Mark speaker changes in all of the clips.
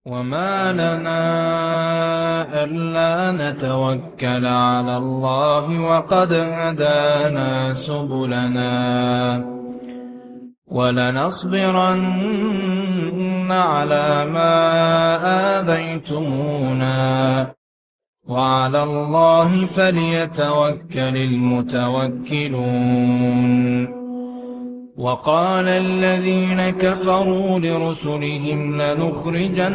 Speaker 1: وما لنا ألا نتوكل على الله وقد هدانا سبلنا ولنصبرن على ما آذيتمونا وعلى الله فليتوكل المتوكلون. وقال الذين كفروا لرسلهم لنخرجنكم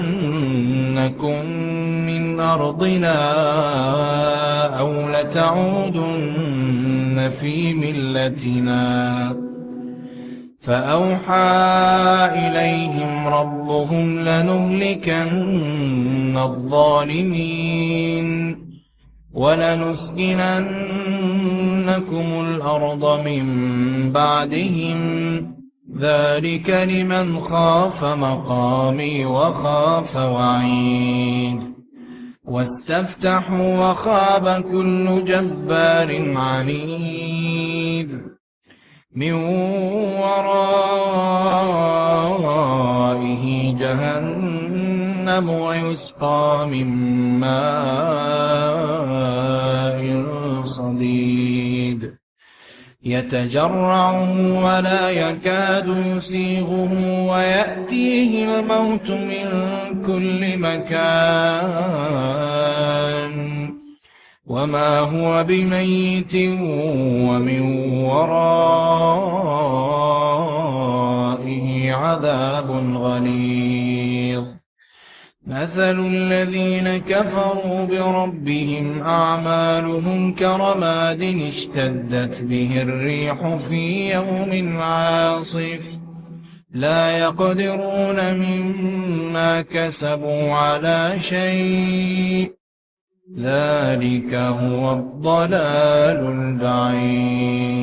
Speaker 1: من أرضنا أو لتعودن في ملتنا فأوحى إليهم ربهم لنهلكن الظالمين ولنسكننكم الأرض من بعدهم ذلك لمن خاف مقامي وخاف وعيد. واستفتحوا وخاب كل جبار عنيد من ورائه جهنم ويسقى من ماء صديد يتجرعه ولا يكاد يسيغه ويأتيه الموت من كل مكان وما هو بميت ومن ورائه عذاب غليظ. مثل الذين كفروا بربهم أعمالهم كرماد اشتدت به الريح في يوم عاصف لا يقدرون مما كسبوا على شيء ذلك هو الضلال البعيد.